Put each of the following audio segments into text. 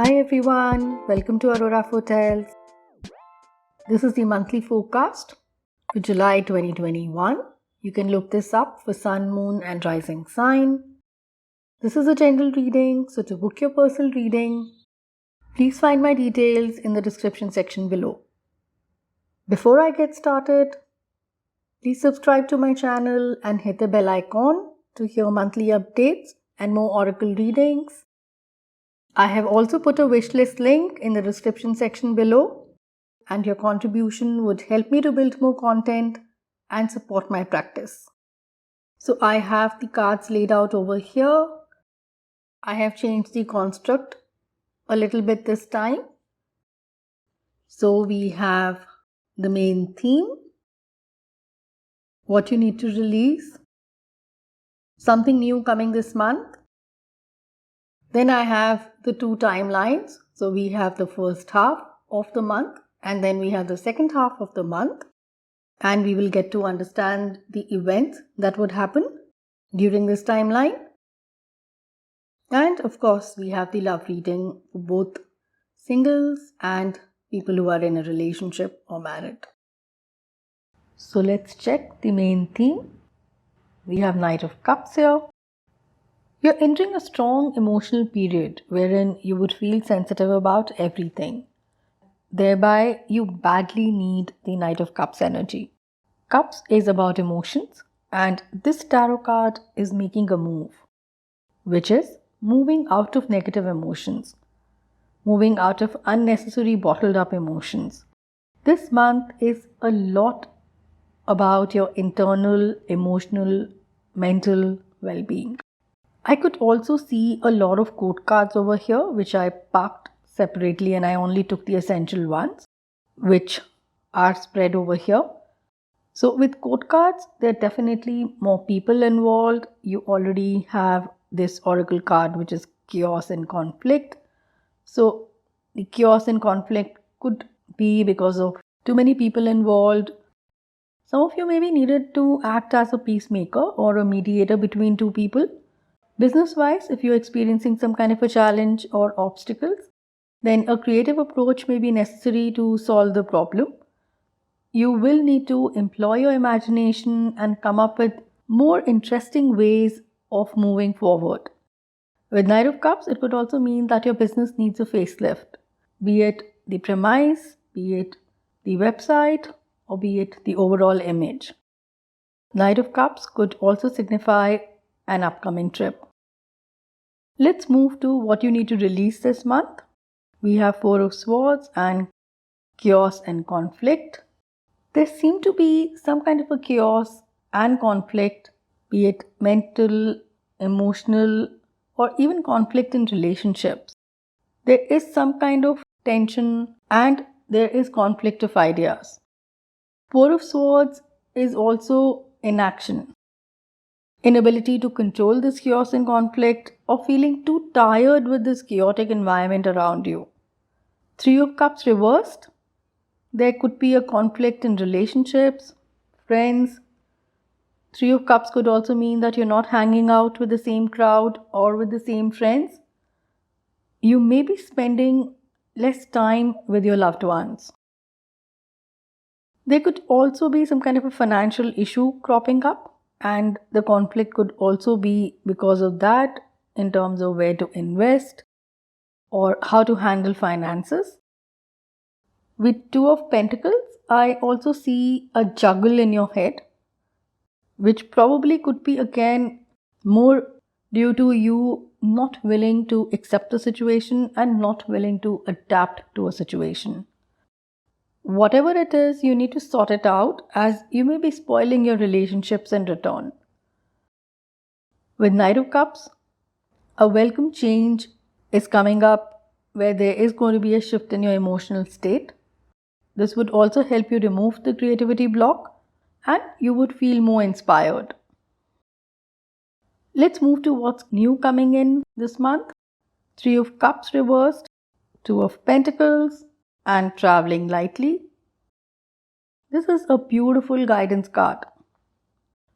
Hi everyone, welcome to Aurora Foretells. This is the monthly forecast for July 2021. You can look this up for sun, moon and rising sign. This is a general reading, so to book your personal reading, please find my details in the description section below. Before I get started, please subscribe to my channel and hit the bell icon to hear monthly updates and more oracle readings. I have also put a wishlist link in the description section below, and your contribution would help me to build more content and support my practice. So I have the cards laid out over here. I have changed the construct a little bit this time. So we have the main theme, what you need to release, something new coming this month. Then I have the two timelines. So we have the first half of the month and then we have the second half of the month. And we will get to understand the events that would happen during this timeline. And of course, we have the love reading for both singles and people who are in a relationship or married. So let's check the main theme. We have Knight of Cups here. You're entering a strong emotional period wherein you would feel sensitive about everything. Thereby, you badly need the Knight of Cups energy. Cups is about emotions, and this tarot card is making a move, which is moving out of negative emotions, moving out of unnecessary bottled up emotions. This month is a lot about your internal, emotional, mental well-being. I could also see a lot of quote cards over here, which I parked separately and I only took the essential ones, which are spread over here. So with quote cards, there are definitely more people involved. You already have this oracle card, which is chaos and conflict. So the chaos and conflict could be because of too many people involved. Some of you maybe needed to act as a peacemaker or a mediator between two people. Business-wise, if you're experiencing some kind of a challenge or obstacles, then a creative approach may be necessary to solve the problem. You will need to employ your imagination and come up with more interesting ways of moving forward. With Knight of Cups, it would also mean that your business needs a facelift, be it the premise, be it the website, or be it the overall image. Knight of Cups could also signify an upcoming trip. Let's move to what you need to release this month. We have Four of Swords and chaos and conflict. There seem to be some kind of a chaos and conflict, be it mental, emotional, or even conflict in relationships. There is some kind of tension and there is conflict of ideas. Four of Swords is also inaction. Inability to control this chaos and conflict, or feeling too tired with this chaotic environment around you. Three of Cups reversed. There could be a conflict in relationships, friends. Three of Cups could also mean that you're not hanging out with the same crowd or with the same friends. You may be spending less time with your loved ones. There could also be some kind of a financial issue cropping up. And the conflict could also be because of that in terms of where to invest or how to handle finances. With Two of Pentacles, I also see a juggle in your head, which probably could be again more due to you not willing to accept the situation and not willing to adapt to a situation. Whatever it is, you need to sort it out as you may be spoiling your relationships in return. With Knight of Cups, a welcome change is coming up where there is going to be a shift in your emotional state. This would also help you remove the creativity block and you would feel more inspired. Let's move to what's new coming in this month. Three of Cups reversed, Two of Pentacles, and traveling lightly. This is a beautiful guidance card.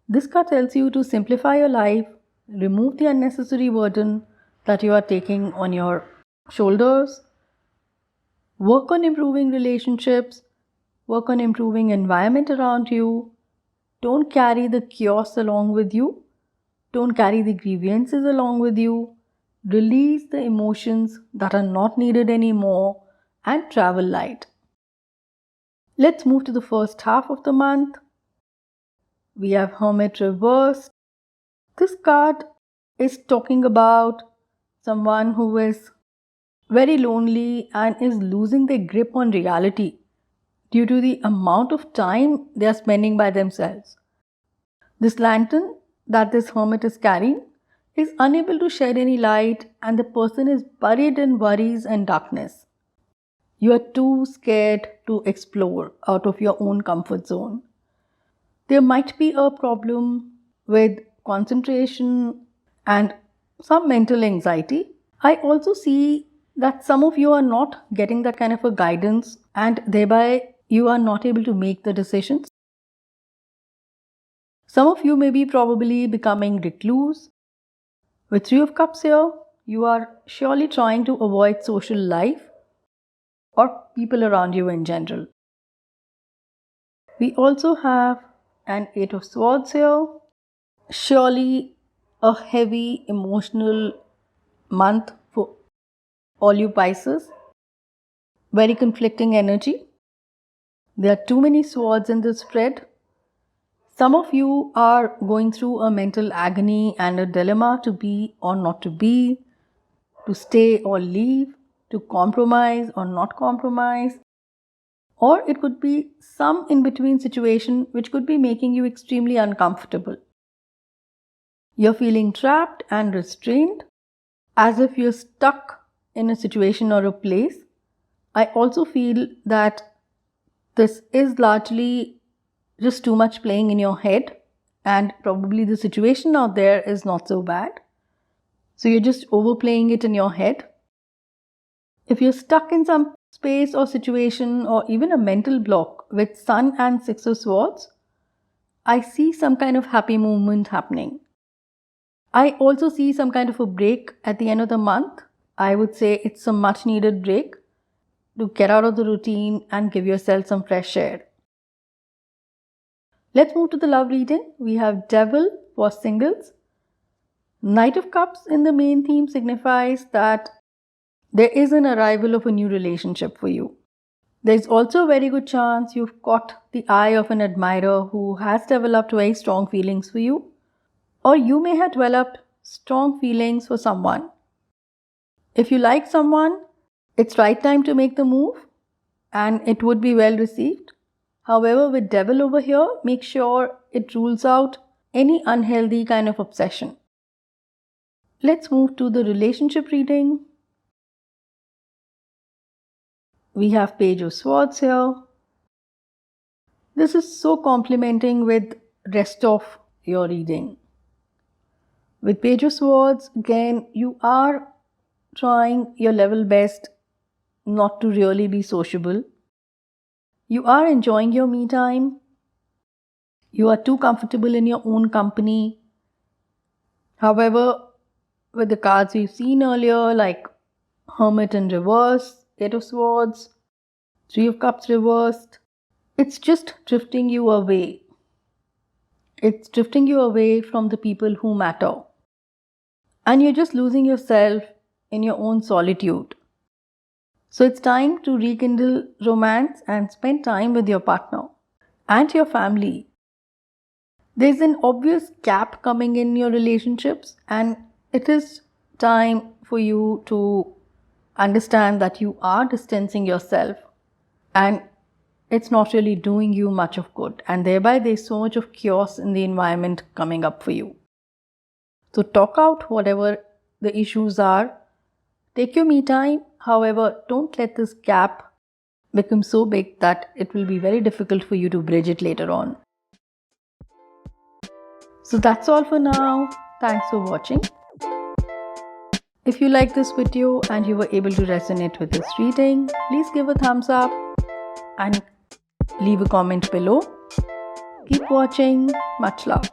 This card tells you to simplify your life, remove the unnecessary burden that you are taking on your shoulders. Work on improving relationships. Work on improving environment around you. Don't carry the chaos along with you. Don't carry the grievances along with you. Release the emotions that are not needed anymore and travel light. Let's move to the first half of the month. We have Hermit Reversed. This card is talking about someone who is very lonely and is losing their grip on reality due to the amount of time they are spending by themselves. This lantern that this hermit is carrying is unable to shed any light, and the person is buried in worries and darkness. You are too scared to explore out of your own comfort zone. There might be a problem with concentration and some mental anxiety. I also see that some of you are not getting that kind of a guidance, and thereby you are not able to make the decisions. Some of you may be probably becoming recluse. With Three of Cups here, you are surely trying to avoid social life or people around you in general. We also have an Eight of Swords here. Surely a heavy emotional month for all you Pisces. Very conflicting energy. There are too many swords in this spread. Some of you are going through a mental agony and a dilemma to be or not to be, to stay or leave, to compromise or not compromise. Or it could be some in-between situation which could be making you extremely uncomfortable. You're feeling trapped and restrained, as if you're stuck in a situation or a place. I also feel that this is largely just too much playing in your head, and probably the situation out there is not so bad. So you're just overplaying it in your head. If you're stuck in some space or situation or even a mental block with Sun and Six of Swords, I see some kind of happy movement happening. I also see some kind of a break at the end of the month. I would say it's a much needed break to get out of the routine and give yourself some fresh air. Let's move to the love reading. We have Devil for singles. Knight of Cups in the main theme signifies that there is an arrival of a new relationship for you. There is also a very good chance you've caught the eye of an admirer who has developed very strong feelings for you, or you may have developed strong feelings for someone. If you like someone, it's right time to make the move and it would be well received. However, with Devil over here, make sure it rules out any unhealthy kind of obsession. Let's move to the relationship reading. We have Page of Swords here. This is so complementing with rest of your reading. With Page of Swords, again, you are trying your level best not to really be sociable. You are enjoying your me time. You are too comfortable in your own company. However, with the cards we've seen earlier, like Hermit in reverse, Eight of Swords, Three of Cups reversed, it's just drifting you away. It's drifting you away from the people who matter. And you're just losing yourself in your own solitude. So it's time to rekindle romance and spend time with your partner and your family. There's an obvious gap coming in your relationships, and it is time for you to understand that you are distancing yourself and it's not really doing you much of good, and thereby there's so much of chaos in the environment coming up for you. So talk out whatever the issues are. Take your me time. However, don't let this gap become so big that it will be very difficult for you to bridge it later on. So that's all for now. Thanks for watching. If you like this video and you were able to resonate with this reading, please give a thumbs up and leave a comment below. Keep watching. Much love.